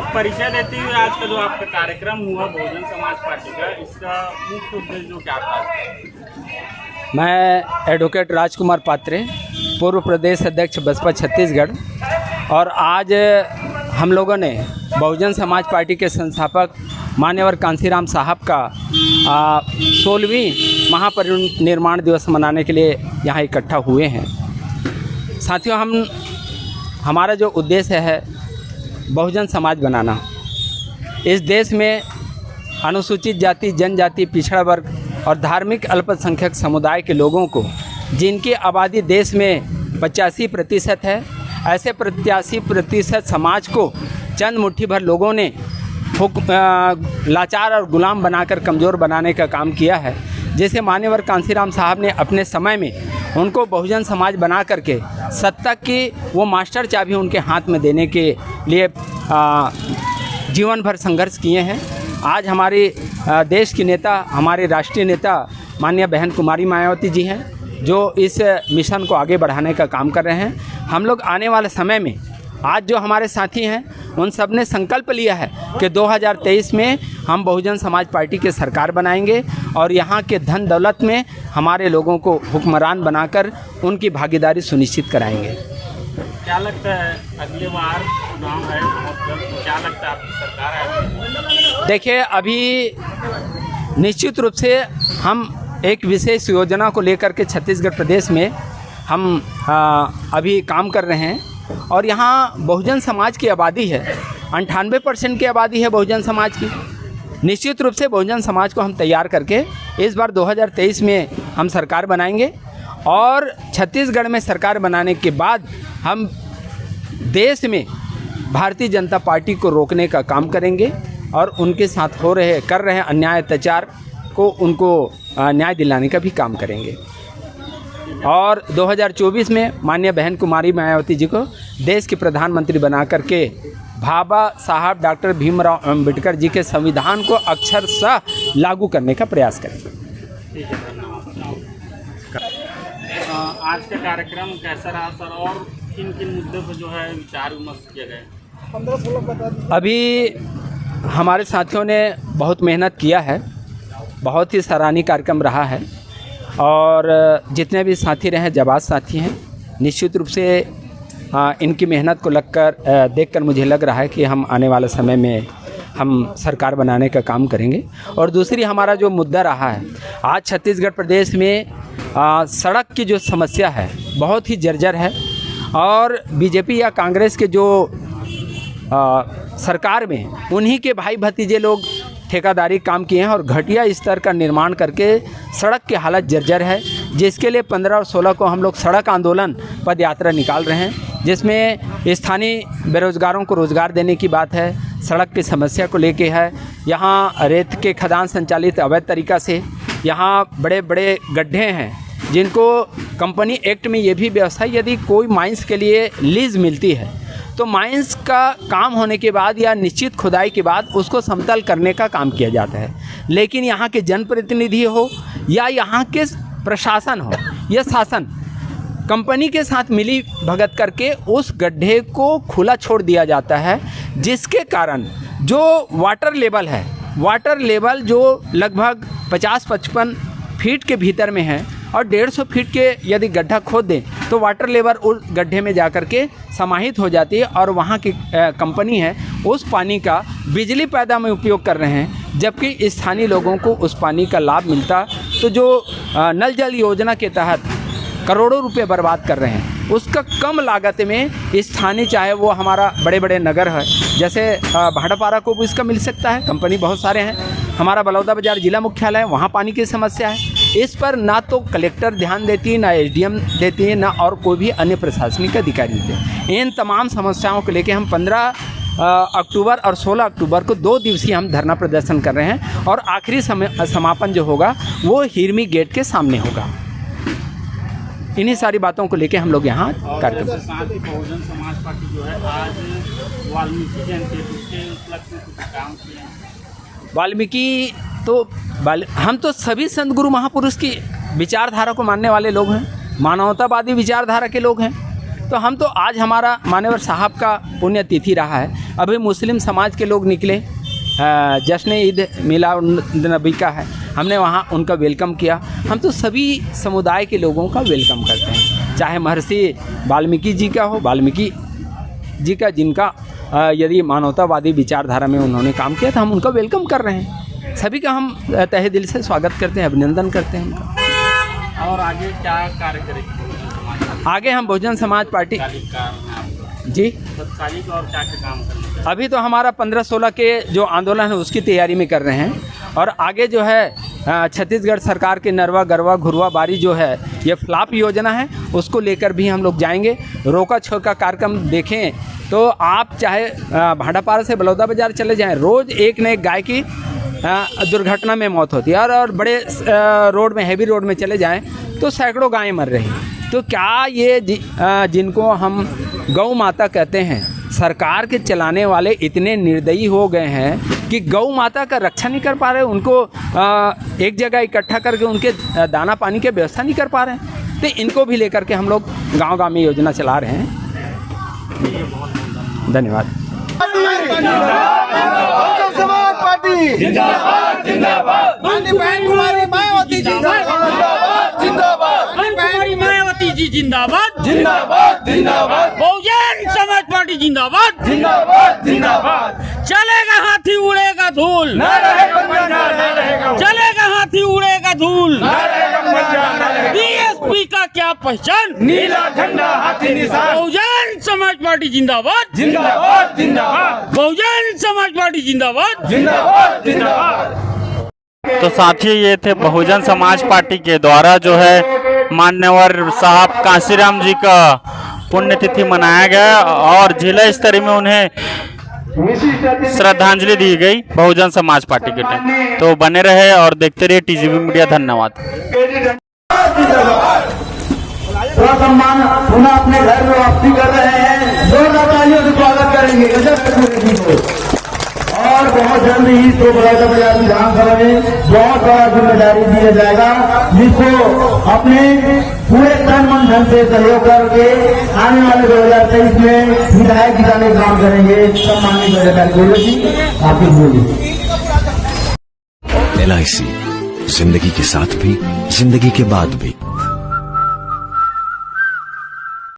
परिचय देते हुए आज का जो आपका कार्यक्रम हुआ बहुजन समाज पार्टी का, इसका मुख्य उद्देश्य जो क्या था? मैं एडवोकेट राजकुमार पात्रे, पूर्व प्रदेश अध्यक्ष बसपा छत्तीसगढ़, और आज हम लोगों ने बहुजन समाज पार्टी के संस्थापक मान्यवर कांसीराम साहब का 16वीं महापरिनिर्वाण दिवस मनाने के लिए यहाँ इकट्ठा हुए हैं। साथियों, हमारा जो उद्देश्य है बहुजन समाज बनाना। इस देश में अनुसूचित जाति, जनजाति, पिछड़ा वर्ग और धार्मिक अल्पसंख्यक समुदाय के लोगों को, जिनकी आबादी देश में 85% है, ऐसे 85% समाज को चंद मुट्ठी भर लोगों ने लाचार और गुलाम बनाकर कमज़ोर बनाने का काम किया है। जैसे मान्यवर कांसीराम साहब ने अपने समय में उनको बहुजन समाज बना करके सत्ता की वो मास्टर चाबी उनके हाथ में देने के लिए जीवन भर संघर्ष किए हैं। आज हमारे देश की नेता, हमारे राष्ट्रीय नेता माननीय बहन कुमारी मायावती जी हैं, जो इस मिशन को आगे बढ़ाने का काम कर रहे हैं। हम लोग आने वाले समय में, आज जो हमारे साथी हैं उन सब ने संकल्प लिया है कि 2023 में हम बहुजन समाज पार्टी के सरकार बनाएंगे और यहाँ के धन दौलत में हमारे लोगों को हुक्मरान बनाकर उनकी भागीदारी सुनिश्चित कराएंगे। क्या लगता है अगले बार चुनाव है, क्या लगता है आपकी सरकार है? देखिए, अभी निश्चित रूप से हम एक विशेष योजना को लेकर के छत्तीसगढ़ प्रदेश में हम अभी काम कर रहे हैं और यहाँ बहुजन समाज की आबादी है, 98% की आबादी है बहुजन समाज की। निश्चित रूप से बहुजन समाज को हम तैयार करके इस बार 2023 में हम सरकार बनाएंगे और छत्तीसगढ़ में सरकार बनाने के बाद हम देश में भारतीय जनता पार्टी को रोकने का काम करेंगे और उनके साथ कर रहे अन्याय अत्याचार को उनको न्याय दिलाने का भी काम करेंगे। और 2024 में माननीय बहन कुमारी मायावती जी को देश के प्रधानमंत्री बना करके बाबा साहब डॉक्टर भीमराव अम्बेडकर जी के संविधान को अक्षरशः लागू करने का प्रयास करेंगे। ठीक है, धन्यवाद। आज का कार्यक्रम कैसा रहा सर, और किन किन मुद्दों पर जो है विचार विमर्श किया गया? अभी हमारे साथियों ने बहुत मेहनत किया है, बहुत ही सराहनीय कार्यक्रम रहा है और जितने भी साथी रहे जाबाज साथी हैं। निश्चित रूप से इनकी मेहनत को देखकर मुझे लग रहा है कि हम आने वाले समय में हम सरकार बनाने का काम करेंगे। और दूसरी हमारा जो मुद्दा रहा है, आज छत्तीसगढ़ प्रदेश में सड़क की जो समस्या है बहुत ही जर्जर है और बीजेपी या कांग्रेस के जो सरकार में उन्हीं के भाई भतीजे लोग ठेकेदारी काम किए हैं और घटिया स्तर का निर्माण करके सड़क की हालत जर्जर है, जिसके लिए 15 और 16 को हम लोग सड़क आंदोलन पद यात्रा निकाल रहे हैं, जिसमें स्थानीय बेरोजगारों को रोज़गार देने की बात है, सड़क की समस्या को लेके है। यहाँ रेत के खदान संचालित अवैध तरीक़ा से यहाँ बड़े बड़े गड्ढे हैं, जिनको कंपनी एक्ट में ये भी व्यवस्था है, यदि कोई माइंस के लिए लीज मिलती है तो माइंस का काम होने के बाद या निश्चित खुदाई के बाद उसको समतल करने का काम किया जाता है। लेकिन यहाँ के जनप्रतिनिधि हो या यहाँ के प्रशासन हो या शासन, कंपनी के साथ मिली भगत करके उस गड्ढे को खुला छोड़ दिया जाता है, जिसके कारण जो वाटर लेवल जो लगभग 50-55 फीट के भीतर में है और 150 फीट के यदि गड्ढा खोद दें तो वाटर लेवल उस गड्ढे में जाकर के समाहित हो जाती है और वहाँ की कंपनी है उस पानी का बिजली पैदा में उपयोग कर रहे हैं, जबकि स्थानीय लोगों को उस पानी का लाभ मिलता। तो जो नल जल योजना के तहत करोड़ों रुपए बर्बाद कर रहे हैं, उसका कम लागत में स्थानीय, चाहे वो हमारा बड़े बड़े नगर है जैसे भाटापारा को भी इसका मिल सकता है, कंपनी बहुत सारे हैं, हमारा बलौदा बाजार जिला मुख्यालय है, वहाँ पानी की समस्या है। इस पर ना तो कलेक्टर ध्यान देती है, ना एसडीएम देती है, ना और कोई भी अन्य प्रशासनिक अधिकारी देते हैं। इन तमाम समस्याओं को लेकर हम 15 अक्टूबर और 16 अक्टूबर को 2 दिवसीय हम धरना प्रदर्शन कर रहे हैं और आखिरी समापन जो होगा वो हिरमी गेट के सामने होगा। इन्हीं सारी बातों को लेके हम लोग यहाँ कार्यक्रम। बहुजन समाज पार्टी जो है आज वाल्मीकि जयंती के उपलक्ष्य में कुछ काम किया। वाल्मीकि तो हम तो सभी संत गुरु महापुरुष की विचारधारा को मानने वाले लोग हैं, मानवतावादी विचारधारा के लोग हैं। तो हम तो आज हमारा मान्यवर साहब का पुण्यतिथि रहा है। अभी मुस्लिम समाज के लोग निकले, जश्न ईद मिलाद नबी का है, हमने वहाँ उनका वेलकम किया। हम तो सभी समुदाय के लोगों का वेलकम करते हैं, चाहे महर्षि वाल्मीकि जी का हो, वाल्मीकि जी का जिनका यदि मानवतावादी विचारधारा में उन्होंने काम किया था, हम उनका वेलकम कर रहे हैं। सभी का हम तहे दिल से स्वागत करते हैं, अभिनंदन करते हैं उनका। और आगे क्या कार्य करेंगे? आगे हम बहुजन समाज पार्टी जी तत्कालिक और क्या क्या काम करना? अभी तो हमारा 15-16 के जो आंदोलन है उसकी तैयारी में कर रहे हैं, और आगे जो है छत्तीसगढ़ सरकार के नरवा गरवा घुरवा बारी जो है ये फ्लॉप योजना है, उसको लेकर भी हम लोग जाएंगे। रोका छोका कार्यक्रम देखें तो आप चाहे भाटापारा से बलौदा बाजार चले जाएं, रोज़ एक न एक गाय की दुर्घटना में मौत होती है, और बड़े रोड में, हैवी रोड में चले जाएं तो सैकड़ों गायें मर रही हैं। तो क्या ये जिनको हम गौ माता कहते हैं, सरकार के चलाने वाले इतने निर्दयी हो गए हैं कि गौ माता का रक्षा नहीं कर पा रहे, उनको एक जगह इकट्ठा करके उनके दाना पानी की व्यवस्था नहीं कर पा रहे हैं। तो इनको भी लेकर के हम लोग गांव-गांव में योजना चला रहे हैं। धन्यवाद। समाज पार्टी जिंदाबाद जिंदाबाद, बहन कुमारी मायावती जिंदाबाद जिंदाबाद, कुमारी मायावती जी जिंदाबाद जिंदाबाद जिंदाबाद, बहुजन समाज पार्टी जिंदाबाद जिंदाबाद जिंदाबाद। चलेगा हाथी उड़ेगा धूल, ना रहेगा मंजा, ना रहेगा, चलेगा हाथी उड़ेगा धूल, ना रहेगा मंजा, ना रहेगा। बीएसपी का क्या पहचान? नीला झंडा हाथी निशान, बहुजन समाज पार्टी जिंदाबाद जिंदाबाद जिंदाबाद, बहुजन समाज पार्टी जिंदाबाद जिंदाबाद जिंदाबाद। तो साथियों, ये थे बहुजन समाज पार्टी के द्वारा जो है मान्यवर साहब कांशीराम जी का पुण्यतिथि मनाया गया, और जिला स्तरीय में उन्हें श्रद्धांजलि दी गई बहुजन समाज पार्टी के टीम। तो बने रहे और देखते रहिए टीजीवी मीडिया। धन्यवाद। सम्मान पुनः अपने घर में वापसी कर रहे हैं, जोरदार तालियों से स्वागत करेंगे। और बहुत जल्द ही तो बलौदा बाजार विधानसभा में बहुत बड़ा जिम्मेदारी दिया जाएगा, जिसको अपने पूरे तन मन धन से सहयोग करके आने वाले 2023 में विधायक जिताने का काम करेंगे। सम्मानित अधिकारी गोले जी, आप बोलिए। LIC, जिंदगी के साथ भी, जिंदगी के बाद भी।